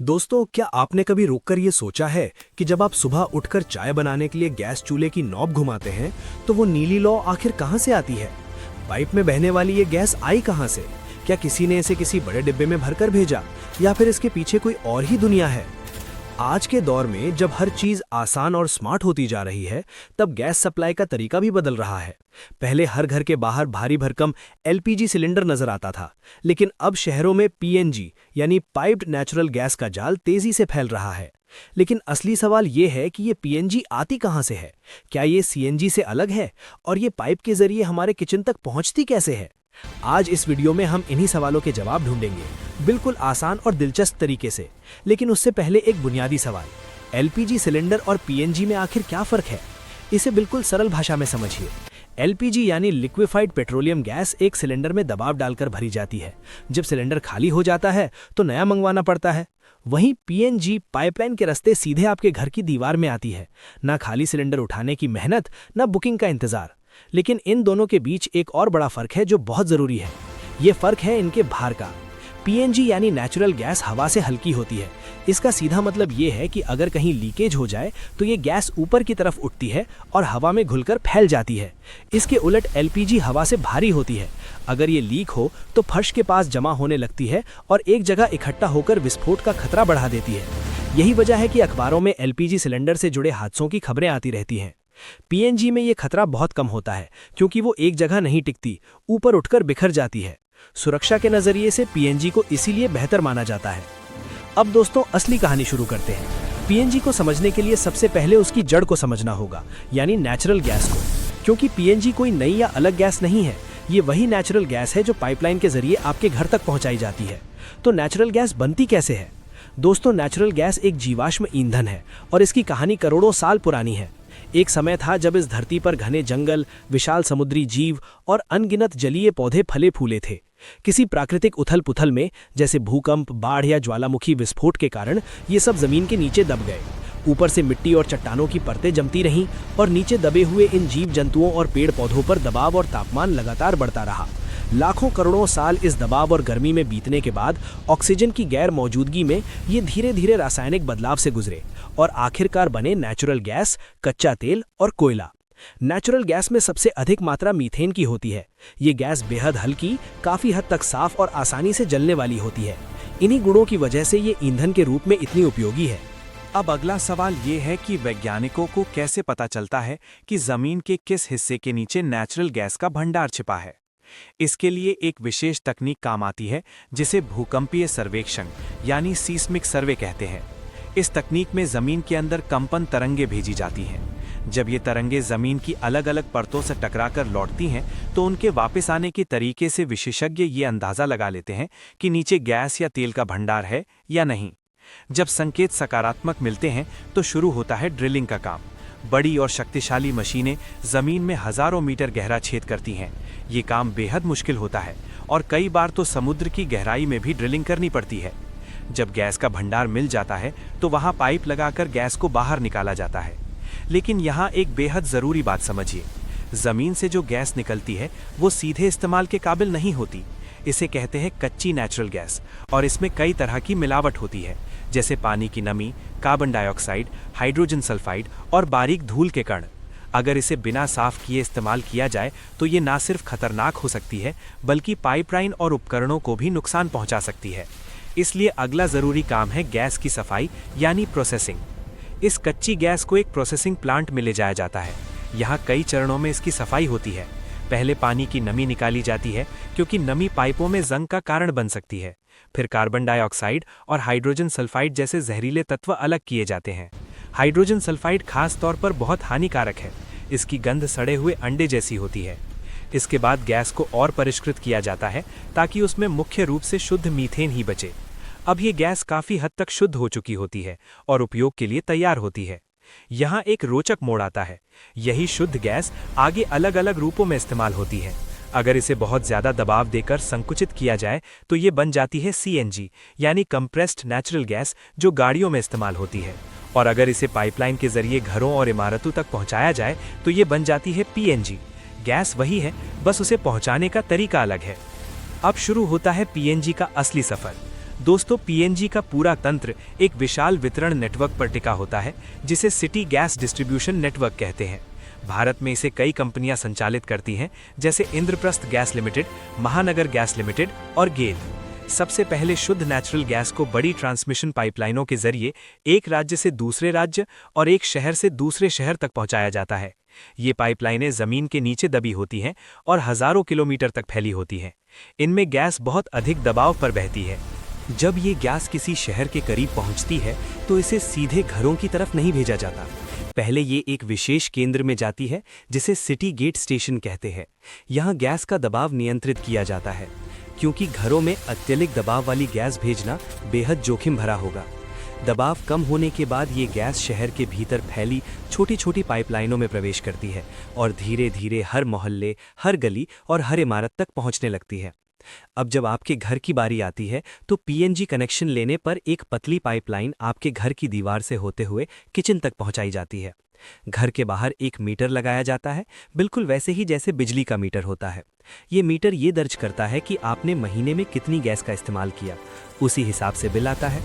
दोस्तों, क्या आपने कभी रुककर ये सोचा है कि जब आप सुबह उठकर चाय बनाने के लिए गैस चूल्हे की नॉब घुमाते हैं तो वो नीली लौ आखिर कहाँ से आती है? पाइप में बहने वाली ये गैस आई कहाँ से? क्या किसी ने इसे किसी बड़े डिब्बे में भरकर भेजा या फिर इसके पीछे कोई और ही दुनिया है? आज के दौर में जब हर चीज आसान और स्मार्ट होती जा रही है, तब गैस सप्लाई का तरीका भी बदल रहा है। पहले हर घर के बाहर भारी भरकम एलपीजी सिलेंडर नजर आता था, लेकिन अब शहरों में पीएनजी यानी पाइप्ड नेचुरल गैस का जाल तेजी से फैल रहा है। लेकिन असली सवाल ये है कि ये पीएनजी आती कहाँ से है? क्या ये सीएनजी से अलग है? और ये पाइप के जरिए हमारे किचन तक पहुंचती कैसे है? आज इस वीडियो में हम इन्हीं सवालों के जवाब ढूंढेंगे, बिल्कुल आसान और दिलचस्प तरीके से। लेकिन उससे पहले एक बुनियादी सवाल, एलपीजी सिलेंडर और पीएनजी में आखिर क्या फर्क है? इसे बिल्कुल सरल भाषा में समझिए। एलपीजी यानी लिक्विफाइड पेट्रोलियम गैस एक सिलेंडर में दबाव डालकर भरी जाती है। जब सिलेंडर खाली हो जाता है तो नया मंगवाना पड़ता है। वहीं पीएनजी पाइपलाइन के रास्ते सीधे आपके घर की दीवार में आती है। ना खाली सिलेंडर उठाने की मेहनत, ना बुकिंग का इंतजार। लेकिन इन दोनों के बीच एक और बड़ा फर्क है जो बहुत जरूरी है। ये फर्क है इनके भार का। पीएनजी यानी नेचुरल गैस हवा से हल्की होती है। इसका सीधा मतलब ये है कि अगर कहीं लीकेज हो जाए तो ये गैस ऊपर की तरफ उठती है और हवा में घुलकर फैल जाती है। इसके उलट एलपीजी हवा से भारी होती है। अगर ये लीक हो तो फर्श के पास जमा होने लगती है और एक जगह इकट्ठा होकर विस्फोट का खतरा बढ़ा देती है। यही वजह है कि अखबारों में एलपीजी सिलेंडर से जुड़े हादसों की खबरें आती रहती हैं। पीएनजी में ये खतरा बहुत कम होता है क्योंकि वो एक जगह नहीं टिकती, ऊपर उठकर बिखर जाती है। सुरक्षा के नजरिए से पीएनजी को इसीलिए बेहतर माना जाता है। अब दोस्तों, असली कहानी शुरू करते हैं। पीएनजी को समझने के लिए सबसे पहले उसकी जड़ को समझना होगा, यानी नेचुरल गैस को। क्योंकि पीएनजी कोई नई या अलग गैस नहीं है, ये वही नेचुरल गैस है जो पाइपलाइन के जरिए आपके घर तक पहुंचाई जाती है। तो नेचुरल गैस बनती कैसे है? दोस्तों, नेचुरल गैस एक जीवाश्म ईंधन है और इसकी कहानी करोड़ों साल पुरानी है। एक समय था जब इस धरती पर घने जंगल, विशाल समुद्री जीव और अनगिनत जलीय पौधे फले फूले थे। किसी प्राकृतिक उथल पुथल में, जैसे भूकंप, बाढ़ या ज्वालामुखी विस्फोट के कारण, ये सब जमीन के नीचे दब गए। ऊपर से मिट्टी और चट्टानों की परतें जमती रहीं और नीचे दबे हुए इन जीव जंतुओं और पेड़ पौधों पर दबाव और तापमान लगातार बढ़ता रहा। लाखों करोड़ों साल इस दबाव और गर्मी में बीतने के बाद ऑक्सीजन की गैर मौजूदगी में ये धीरे धीरे रासायनिक बदलाव से गुजरे और आखिरकार बने नेचुरल गैस, कच्चा तेल और कोयला। नेचुरल गैस में सबसे अधिक मात्रा मीथेन की होती है। ये गैस बेहद हल्की, काफी हद तक साफ और आसानी से जलने वाली होती है। इन्हीं गुणों की वजह से ये ईंधन के रूप में इतनी उपयोगी है। अब अगला सवाल ये है कि वैज्ञानिकों को कैसे पता चलता है कि जमीन के किस हिस्से के नीचे नेचुरल गैस का भंडार छिपा है। इसके लिए एक विशेष तकनीक काम आती है जिसे भूकंपीय सर्वेक्षण यानी सीस्मिक सर्वे कहते हैं। इस तकनीक में जमीन के अंदर कंपन तरंगे भेजी जाती हैं। जब ये तरंगे जमीन की अलग अलग परतों से टकराकर लौटती हैं तो उनके वापस आने के तरीके से विशेषज्ञ ये अंदाजा लगा लेते हैं कि नीचे गैस या तेल का भंडार है या नहीं। जब संकेत सकारात्मक मिलते हैं तो शुरू होता है ड्रिलिंग का काम। बड़ी और शक्तिशाली मशीनें जमीन में हजारों मीटर गहरा छेद करती हैं। ये काम बेहद मुश्किल होता है और कई बार तो समुद्र की गहराई में भी ड्रिलिंग करनी पड़ती है। जब गैस का भंडार मिल जाता है तो वहां पाइप लगाकर गैस को बाहर निकाला जाता है। लेकिन यहाँ एक बेहद जरूरी बात समझिए, जमीन से जो गैस निकलती है वो सीधे इस्तेमाल के काबिल नहीं होती। इसे कहते हैं कच्ची नेचुरल गैस और इसमें कई तरह की मिलावट होती है, जैसे पानी की नमी, कार्बन डाइऑक्साइड, हाइड्रोजन सल्फाइड और बारीक धूल के कण। अगर इसे बिना साफ किए इस्तेमाल किया जाए तो ये ना सिर्फ खतरनाक हो सकती है बल्कि पाइपलाइन और उपकरणों को भी नुकसान पहुंचा सकती है। इसलिए अगला जरूरी काम है गैस की सफाई यानी प्रोसेसिंग। इस कच्ची गैस को एक प्रोसेसिंग प्लांट में ले जाया जाता है। यहाँ कई चरणों में इसकी सफाई होती है। पहले पानी की नमी निकाली जाती है क्योंकि नमी पाइपों में जंग का कारण बन सकती है। फिर कार्बन डाइऑक्साइड और हाइड्रोजन सल्फाइड जैसे जहरीले तत्व अलग किए जाते हैं। हाइड्रोजन सल्फाइड खास तौर पर बहुत हानिकारक है। इसकी गंध सड़े हुए अंडे जैसी होती है। इसके बाद गैस को और परिष्कृत किया जाता है ताकि उसमें मुख्य रूप से शुद्ध मीथेन ही बचे। अब ये गैस काफी हद तक शुद्ध हो चुकी होती है और उपयोग के लिए तैयार होती है। यहाँ एक रोचक मोड़ आता है। यही शुद्ध गैस आगे अलग अलग रूपों में इस्तेमाल होती है। अगर इसे बहुत ज्यादा दबाव देकर संकुचित किया जाए तो ये बन जाती है सीएनजी यानी कंप्रेस्ड नेचुरल गैस, जो गाड़ियों में इस्तेमाल होती है। और अगर इसे पाइपलाइन के जरिए घरों और इमारतों तक पहुंचाया जाए तो ये बन जाती है पीएनजी। गैस वही है, बस उसे पहुंचाने का तरीका अलग है। अब शुरू होता है पीएनजी का असली सफर। दोस्तों, पीएनजी का पूरा तंत्र एक विशाल वितरण नेटवर्क पर टिका होता है, जिसे सिटी गैस डिस्ट्रीब्यूशन नेटवर्क कहते हैं। भारत में इसे कई कंपनियां संचालित करती हैं, जैसे इंद्रप्रस्थ गैस लिमिटेड, महानगर गैस लिमिटेड और गेल। सबसे पहले शुद्ध नेचुरल गैस को बड़ी ट्रांसमिशन पाइपलाइनों के जरिए एक राज्य से दूसरे राज्य और एक शहर से दूसरे शहर तक पहुंचाया जाता है। ये पाइपलाइनें जमीन के नीचे दबी होती हैं और हजारों किलोमीटर तक फैली होती हैं। इनमें गैस बहुत अधिक दबाव पर बहती है। जब ये गैस किसी शहर के करीब पहुंचती है तो इसे सीधे घरों की तरफ नहीं भेजा जाता। पहले ये एक विशेष केंद्र में जाती है, जिसे सिटी गेट स्टेशन कहते हैं। यहाँ गैस का दबाव नियंत्रित किया जाता है, क्योंकि घरों में अत्यधिक दबाव वाली गैस भेजना बेहद जोखिम भरा होगा। दबाव कम होने के बाद ये गैस शहर के भीतर फैली छोटी छोटी पाइपलाइनों में प्रवेश करती है और धीरे धीरे हर मोहल्ले, हर गली और हर इमारत तक पहुंचने लगती है। अब जब आपके घर की बारी आती है तो पीएनजी कनेक्शन लेने पर एक पतली पाइपलाइन आपके घर की दीवार से होते हुए किचन तक पहुंचाई जाती है। घर के बाहर एक मीटर लगाया जाता है, बिल्कुल वैसे ही जैसे बिजली का मीटर होता है। ये मीटर ये दर्ज करता है कि आपने महीने में कितनी गैस का इस्तेमाल किया, उसी हिसाब से बिल आता है।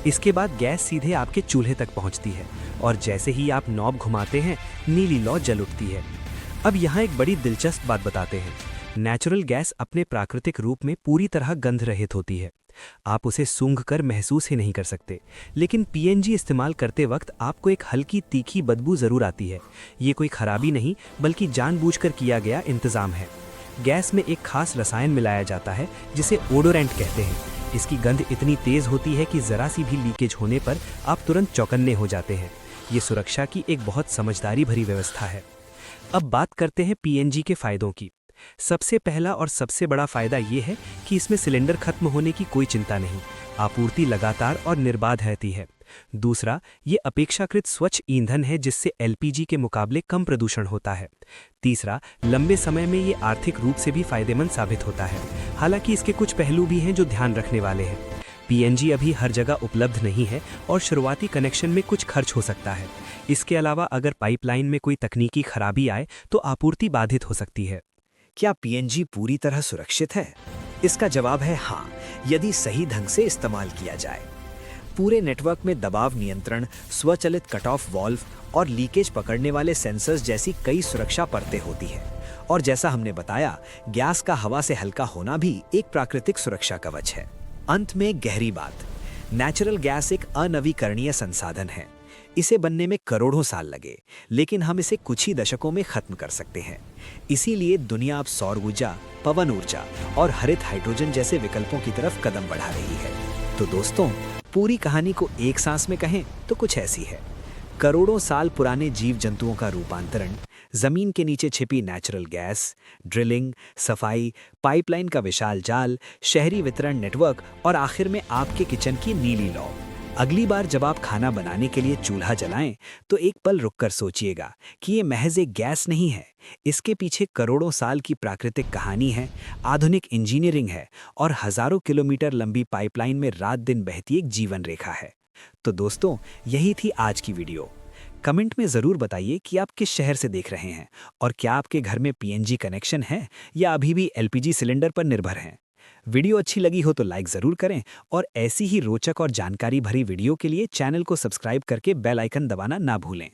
इसके बाद गैस सीधे आपके चूल्हे तक पहुंचती है और जैसे ही आप नॉब घुमाते हैं, नीली लौ जल उठती है। अब यहाँ एक बड़ी दिलचस्प बात बताते हैं। नेचुरल गैस अपने प्राकृतिक रूप में पूरी तरह गंध रहित होती है। आप उसे सूंघकर महसूस ही नहीं कर सकते, लेकिन पीएनजी इस्तेमाल करते वक्त आपको एक हल्की तीखी बदबू जरूर आती है। ये कोई खराबी नहीं, बल्कि जानबूझकर किया गया इंतजाम है। गैस में एक खास रसायन मिलाया जाता है, जिसे ओडोरेंट कहते हैं। इसकी गंध इतनी तेज होती है कि जरा सी भी लीकेज होने पर आप तुरंत चौकन्ने हो जाते हैं। ये सुरक्षा की एक बहुत समझदारी भरी व्यवस्था है। अब बात करते हैं पीएनजी के फायदों की। सबसे पहला और सबसे बड़ा फायदा ये है कि इसमें सिलेंडर खत्म होने की कोई चिंता नहीं, आपूर्ति लगातार और निर्बाध रहती है। दूसरा, ये अपेक्षाकृत स्वच्छ ईंधन है, जिससे एलपीजी के मुकाबले कम प्रदूषण होता है। तीसरा, लंबे समय में ये आर्थिक रूप से भी फायदेमंद साबित होता है। हालांकि इसके कुछ पहलू भी हैं जो ध्यान रखने वाले हैं। पीएनजी अभी हर जगह उपलब्ध नहीं है और शुरुआती कनेक्शन में कुछ खर्च हो सकता है। इसके अलावा अगर पाइपलाइन में कोई तकनीकी खराबी आए तो आपूर्ति बाधित हो सकती है। क्या पीएनजी पूरी तरह सुरक्षित है? इसका जवाब है हाँ, यदि सही ढंग से इस्तेमाल किया जाए। पूरे नेटवर्क में दबाव नियंत्रण, स्वचालित कट ऑफ वाल्व और लीकेज पकड़ने वाले सेंसर्स जैसी कई सुरक्षा परतें होती हैं। और जैसा हमने बताया, गैस का हवा से हल्का होना भी एक प्राकृतिक सुरक्षा कवच है। अंत में गहरी बात, नेचुरल गैस एक अनवीकरणीय संसाधन है। इसे बनने में करोड़ों साल लगे, लेकिन हम इसे कुछ ही दशकों में खत्म कर सकते हैं। इसीलिए दुनिया अब सौर ऊर्जा, पवन ऊर्जा और हरित हाइड्रोजन जैसे विकल्पों की तरफ कदम बढ़ा रही है। तो दोस्तों, पूरी कहानी को एक सांस में कहें तो कुछ ऐसी है। करोड़ों साल पुराने जीव जंतुओं का रूपांतरण, जमीन के नीचे छिपी नेचुरल गैस, ड्रिलिंग, सफाई, पाइपलाइन का विशाल जाल, शहरी वितरण नेटवर्क और आखिर में आपके किचन की नीली लौ। अगली बार जब आप खाना बनाने के लिए चूल्हा जलाएं तो एक पल रुककर सोचिएगा कि ये महज एक गैस नहीं है। इसके पीछे करोड़ों साल की प्राकृतिक कहानी है, आधुनिक इंजीनियरिंग है और हजारों किलोमीटर लंबी पाइपलाइन में रात दिन बहती एक जीवन रेखा है। तो दोस्तों, यही थी आज की वीडियो। कमेंट में ज़रूर बताइए कि आप किस शहर से देख रहे हैं और क्या आपके घर में पीएनजी कनेक्शन है या अभी भी एलपीजी सिलेंडर पर निर्भर हैं। वीडियो अच्छी लगी हो तो लाइक ज़रूर करें और ऐसी ही रोचक और जानकारी भरी वीडियो के लिए चैनल को सब्सक्राइब करके बेल आइकन दबाना ना भूलें।